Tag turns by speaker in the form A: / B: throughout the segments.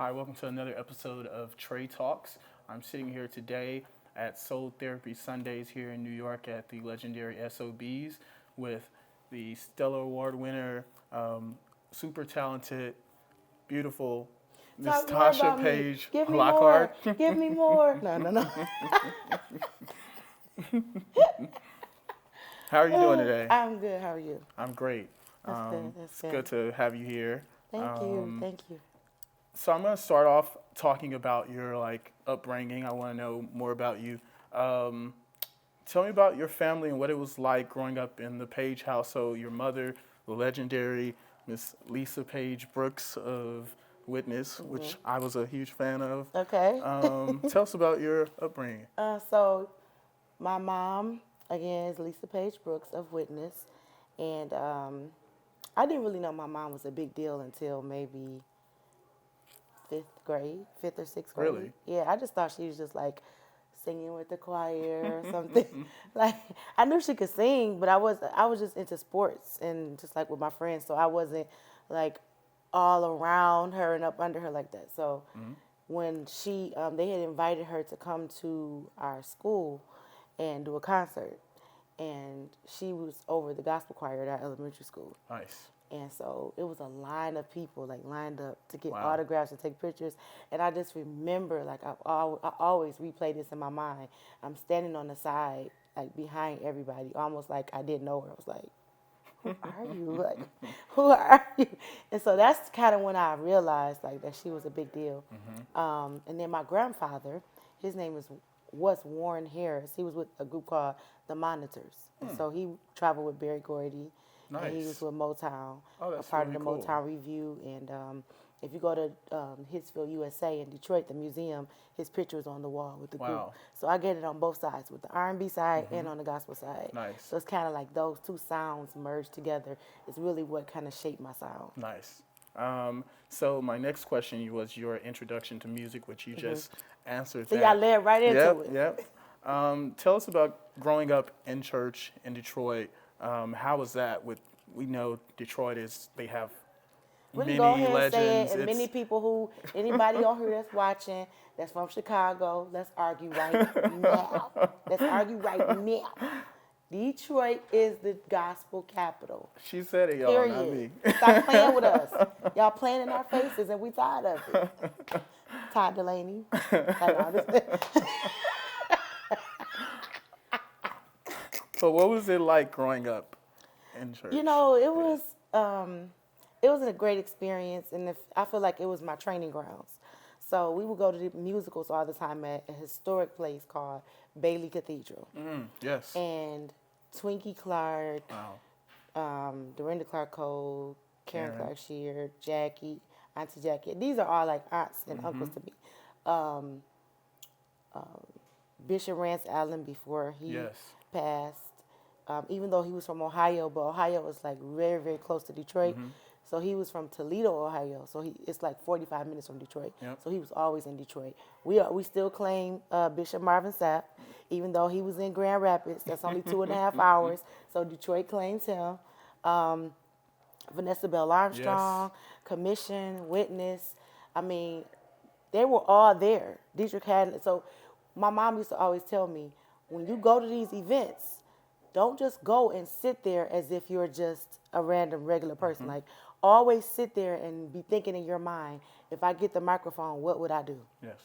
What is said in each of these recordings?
A: Hi, welcome to another episode of Trey Talks. I'm sitting here today at Soul Therapy Sundays here in New York at the legendary SOBs with the Stellar Award winner, super talented, beautiful Miss
B: Talk more
A: Tasha
B: about me.
A: Page
B: Give me more.
A: Lockhart.
B: Give me more. No, no, no.
A: How are you doing today?
B: I'm good. How are you?
A: I'm great.
B: That's good. That's
A: It's good
B: good.
A: to have you here.
B: Thank you. Thank you.
A: So I'm gonna start off talking about your upbringing. I want to know more about you. Um, Tell me about your family and what it was like growing up in the Page household. Your mother, the legendary Miss Lisa Page Brooks of Witness, which I was a huge fan of.
B: Okay.
A: Tell us about your upbringing.
B: So, my mom, again, is Lisa Page Brooks of Witness. And I didn't really know my mom was a big deal until maybe fifth or sixth grade.
A: Really?
B: Yeah, I just thought she was just like singing with the choir or something. Like I knew she could sing, but I was just into sports and just like with my friends, so I wasn't like all around her and up under her like that. So when they had invited her to come to our school and do a concert, and she was over the gospel choir at our elementary school.
A: Nice.
B: And so it was a line of people like lined up to get
A: Wow.
B: autographs and take pictures. And I just remember, like I always replay this in my mind. I'm standing on the side, like behind everybody, almost like I didn't know her. I was like, who are you? Like, who are you? And so that's kind of when I realized like that she was a big deal. And then my grandfather, his name was Warren Harris. He was with a group called The Monitors. And so he traveled with Berry Gordy.
A: Nice.
B: And he was with Motown,
A: Oh,
B: a
A: that's
B: part
A: really
B: of the
A: cool.
B: Motown Review. And if you go to Hitsville, USA in Detroit, the museum, his picture is on the wall with the group.
A: Wow.
B: So I get it on both sides, with the R&B side and on the gospel side.
A: Nice.
B: So it's kind of like those two sounds merged together is really what kind of shaped my sound.
A: Nice. So my next question was your introduction to music, which you just answered.
B: So
A: that.
B: y'all led right into it.
A: Yep. Tell us about growing up in church in Detroit. How was that? We know Detroit they have
B: We
A: many
B: can go ahead and say it,
A: legends.
B: and many people anybody on here that's watching, that's from Chicago, let's argue right now. Let's argue right now. Detroit is the gospel capital.
A: She said it, y'all, not me.
B: Period. Stop playing with us. Y'all playing in our faces, and we tired of it. Todd Delaney.
A: So what was it like growing up in church?
B: You know, it was a great experience, and I feel like it was my training grounds. So we would go to the musicals all the time at a historic place called Bailey Cathedral.
A: Yes.
B: And Twinkie Clark,
A: Wow.
B: Dorinda Clark Cole, Karen Clark Sheard, Jackie, Auntie Jackie. These are all like aunts and uncles to me. Bishop Rance Allen before he
A: Yes.
B: passed. Even though he was from Ohio, but Ohio was like very, very close to Detroit. So he was from Toledo, Ohio. So it's like 45 minutes from Detroit.
A: Yep.
B: So he was always in Detroit. We still claim Bishop Marvin Sapp, even though he was in Grand Rapids. That's only 2.5 hours. So Detroit claims him. Vanessa Bell Armstrong, Commission, Witness. I mean, they were all there. Dietrich had. So my mom used to always tell me, when you go to these events, don't just go and sit there as if you're just a random regular person. Like, always sit there and be thinking in your mind, if I get the microphone, what would I do?
A: Yes.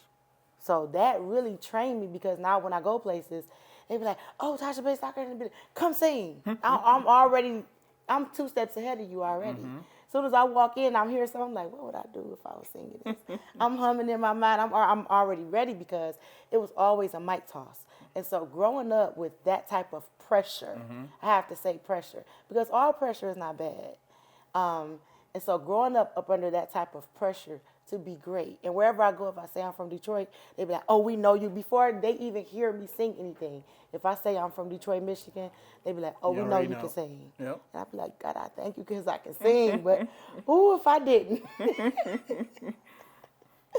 B: So that really trained me, because now when I go places, they be like, oh, Tasha Bay Soccer, come sing. I'm 2 steps ahead of you already. As soon as I walk in, I'm hearing something, I'm like, what would I do if I was singing this? I'm humming in my mind. I'm already ready, because it was always a mic toss. And so growing up with that type of pressure, I have to say pressure, because all pressure is not bad. And so growing up under that type of pressure to be great. And wherever I go, if I say I'm from Detroit, they be like, oh, we know you. Before they even hear me sing anything, if I say I'm from Detroit, Michigan, they be like, oh,
A: You
B: we know
A: already
B: you
A: know.
B: can sing.
A: Yep.
B: And I be like, God, I thank you, because I can sing. But who if I didn't?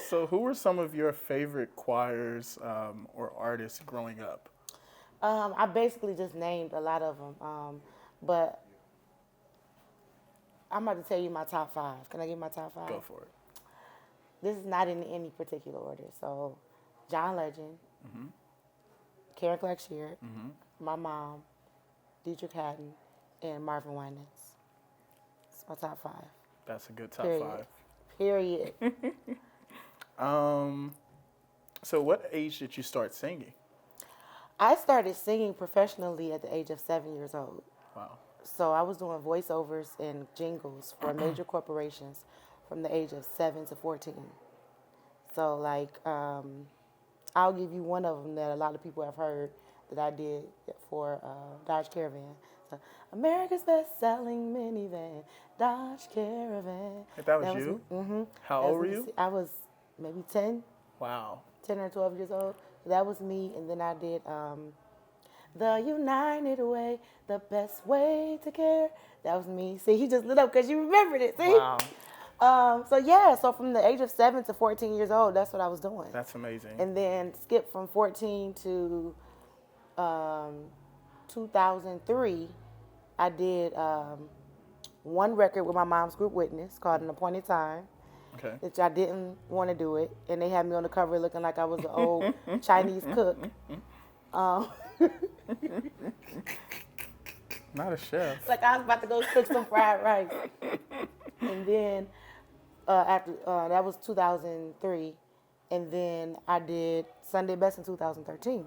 A: So who were some of your favorite choirs or artists growing up?
B: I basically just named a lot of them. But I'm about to tell you my top 5. Can I give my top 5?
A: Go for it.
B: this is not in any particular order. So, John Legend, Karen Clark-Sheard, my mom, Dietrich Haddon, and Marvin Winans. It's my top 5.
A: That's a good top
B: Period.
A: 5.
B: Period.
A: So what age did you start singing?
B: I started singing professionally at the age of 7 years old.
A: Wow.
B: So I was doing voiceovers and jingles for major corporations from the age of 7 to 14. So like, I'll give you one of them that a lot of people have heard that I did for Dodge Caravan. So, America's best-selling minivan, Dodge Caravan.
A: If that was you?
B: Mm-hmm.
A: How old were you?
B: I was maybe 10.
A: Wow.
B: 10 or 12 years old. That was me. And then I did The United Way, the best way to care. That was me. See, he just lit up because you remembered it. See?
A: Wow.
B: So from the age of 7 to 14 years old, that's what I was doing.
A: That's amazing.
B: And then skip from 14 to 2003, I did one record with my mom's group Witness called An Appointed Time.
A: Okay.
B: Which I didn't want to do it, and they had me on the cover looking like I was an old Chinese cook.
A: Not a chef.
B: Like I was about to go cook some fried rice. And then after that was 2003, and then I did Sunday Best in 2013.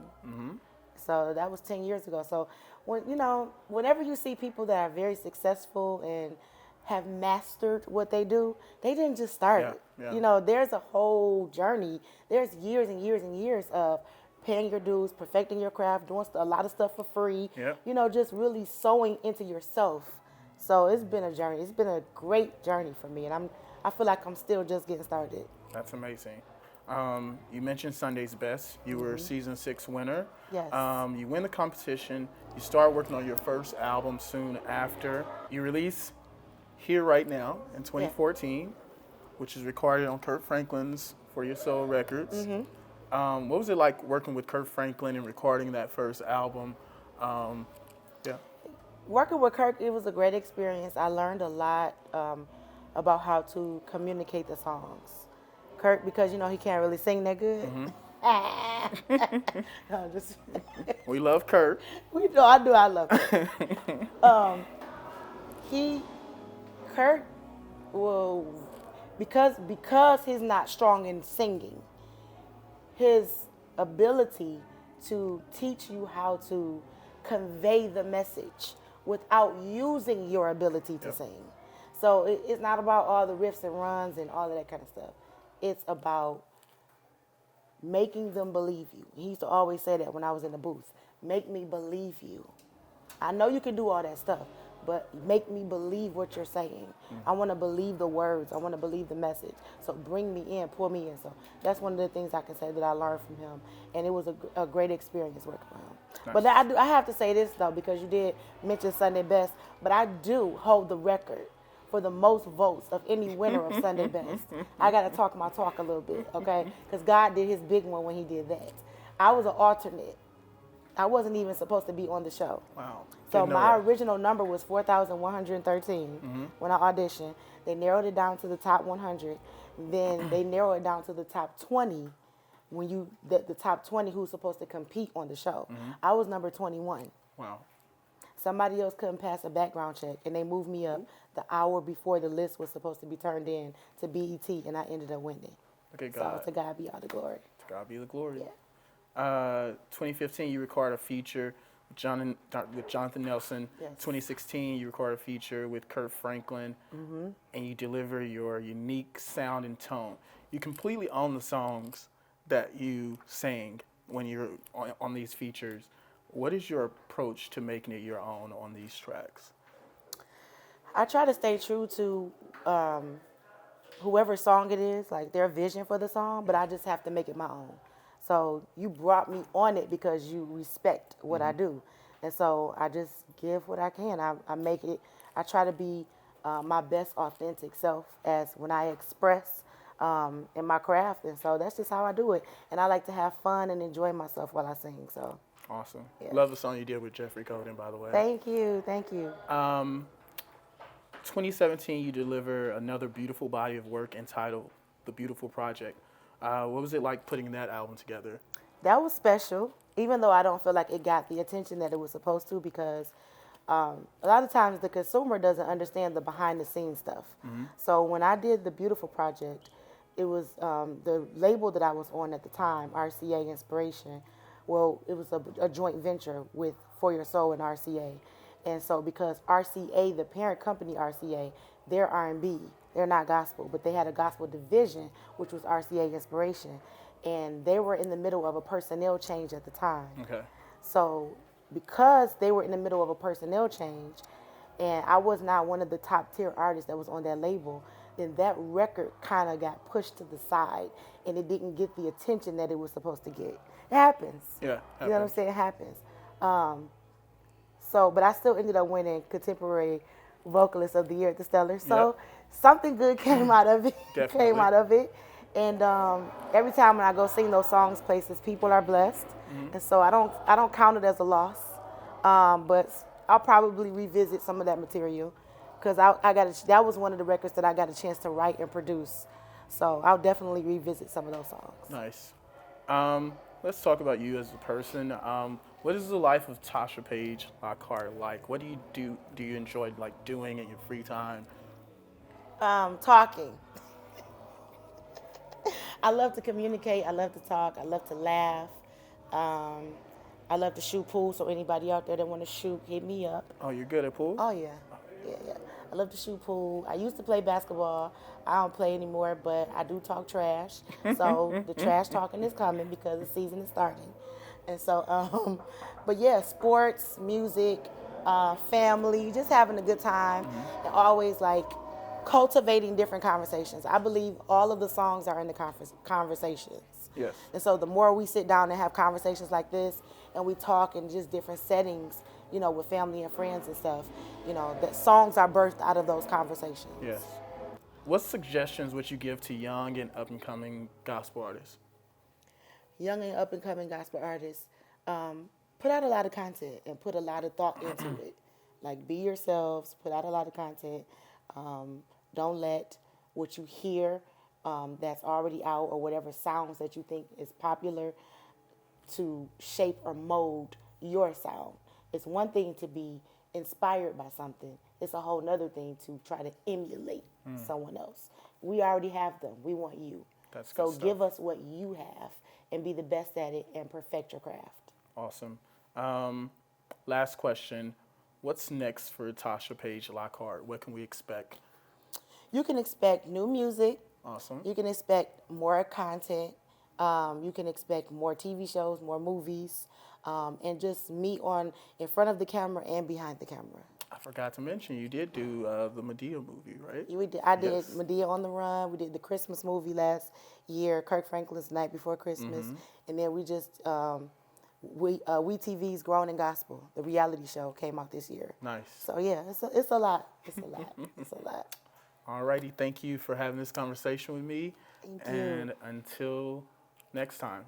B: So that was 10 years ago. So whenever you see people that are very successful and have mastered what they do, they didn't just start it.
A: Yeah.
B: There's a whole journey. There's years and years and years of paying your dues, perfecting your craft, doing a lot of stuff for free.
A: Yep.
B: Just really sewing into yourself. So it's been a journey. It's been a great journey for me, and I feel like I'm still just getting started.
A: That's amazing. You mentioned Sunday's Best. You were season 6 winner.
B: Yes.
A: You win the competition. You start working on your first album soon after. You release Here Right Now in 2014, which is recorded on Kirk Franklin's For Your Soul Records. What was it like working with Kirk Franklin and recording that first album?
B: Working with Kirk, it was a great experience. I learned a lot about how to communicate the songs. Kirk, because he can't really sing that good. No, just
A: We love Kirk.
B: I love Kirk. Kirk will, because he's not strong in singing, his ability to teach you how to convey the message without using your ability to sing. So it's not about all the riffs and runs and all of that kind of stuff. It's about making them believe you. He used to always say that when I was in the booth. Make me believe you. I know you can do all that stuff, but make me believe what you're saying. I want to believe the words. I want to believe the message. So bring me in, pull me in. So that's one of the things I can say that I learned from him, and it was a great experience working with him. Nice. But I have to say this though, because you did mention Sunday Best, but I do hold the record for the most votes of any winner of Sunday Best. I got to talk my talk a little bit, okay? Because God did his big one when he did that. I was an alternate. I wasn't even supposed to be on the show.
A: Wow.
B: So my original number was 4,113 when I auditioned. They narrowed it down to the top 100. Then they narrowed it down to the top 20 when the top 20 who's supposed to compete on the show. I was number 21.
A: Wow.
B: Somebody else couldn't pass a background check, and they moved me up the hour before the list was supposed to be turned in to BET, and I ended up winning.
A: Look at God.
B: So to God be all the glory.
A: To God be the glory.
B: Yeah.
A: 2015, you recorded a feature with Jonathan Nelson.
B: Yes.
A: 2016, you recorded a feature with Kirk Franklin, and you deliver your unique sound and tone. You completely own the songs that you sang when you're on these features. What is your approach to making it your own on these tracks?
B: I try to stay true to whoever's song it is, like their vision for the song, but I just have to make it my own. So you brought me on it because you respect what I do. And so I just give what I can. I make it, I try to be my best authentic self as when I express in my craft. And so that's just how I do it. And I like to have fun and enjoy myself while I sing. So
A: awesome.
B: Yeah.
A: Love the song you did with Jeffrey Coden, by the way.
B: Thank you. Thank you.
A: 2017, you deliver another beautiful body of work entitled the Beautiful Project. What was it like putting that album together?
B: That was special, even though I don't feel like it got the attention that it was supposed to, because a lot of times the consumer doesn't understand the behind the scenes stuff. So when I did the Beautiful Project, it was the label that I was on at the time, RCA Inspiration. Well, it was a joint venture with For Your Soul and RCA. And so because RCA, the parent company RCA, they're R&B, they're not gospel, but they had a gospel division, which was RCA Inspiration. And they were in the middle of a personnel change at the time.
A: Okay.
B: So because they were in the middle of a personnel change, and I was not one of the top tier artists that was on that label, then that record kind of got pushed to the side, and it didn't get the attention that it was supposed to get. It happens.
A: Yeah. Happens.
B: You know what I'm saying? It happens. But I still ended up winning Contemporary Vocalist of the Year at the Stellar. So something good came out of it.
A: Definitely.
B: Came out of it. And every time when I go sing those songs places, people are blessed. And so I don't count it as a loss. But I'll probably revisit some of that material, because that was one of the records that I got a chance to write and produce. So I'll definitely revisit some of those songs.
A: Nice. Let's talk about you as a person. What is the life of Tasha Page Lockhart like? What do you do? Do you enjoy like doing in your free time?
B: Talking. I love to communicate. I love to talk. I love to laugh. I love to shoot pool. So anybody out there that want to shoot, hit me up.
A: Oh, you're good at pool?
B: Oh yeah. I love to shoot pool. I used to play basketball. I don't play anymore, but I do talk trash. So the trash talking is coming because the season is starting. And so, but yeah, sports, music, family, just having a good time, and always like cultivating different conversations. I believe all of the songs are in the conversations.
A: Yes.
B: And so the more we sit down and have conversations like this, and we talk in just different settings, you know, with family and friends and stuff, you know, that songs are birthed out of those conversations.
A: Yes. What suggestions would you give to young and up-and-coming gospel artists?
B: Young and up-and-coming gospel artists, put out a lot of content and put a lot of thought into it. Like, be yourselves, put out a lot of content. Don't let what you hear that's already out, or whatever sounds that you think is popular, to shape or mold your sound. It's one thing to be inspired by something. It's a whole nother thing to try to emulate someone else. We already have them. We want you.
A: That's good
B: so
A: stuff.
B: give us what you have and be the best at it and perfect your craft.
A: Awesome. Last question. What's next for Tasha Page Lockhart? What can we expect?
B: You can expect new music.
A: Awesome.
B: You can expect more content. You can expect more TV shows, more movies, and just me in front of the camera and behind the camera.
A: I forgot to mention, you did do the Medea movie, right?
B: I did Medea on the Run. We did the Christmas movie last year, Kirk Franklin's Night Before Christmas. And then we just, We TV's Grown in Gospel, the reality show, came out this year.
A: Nice.
B: So yeah, it's a lot. It's a lot. It's a lot.
A: Alrighty, thank you for having this conversation with me.
B: Thank you.
A: And until next time.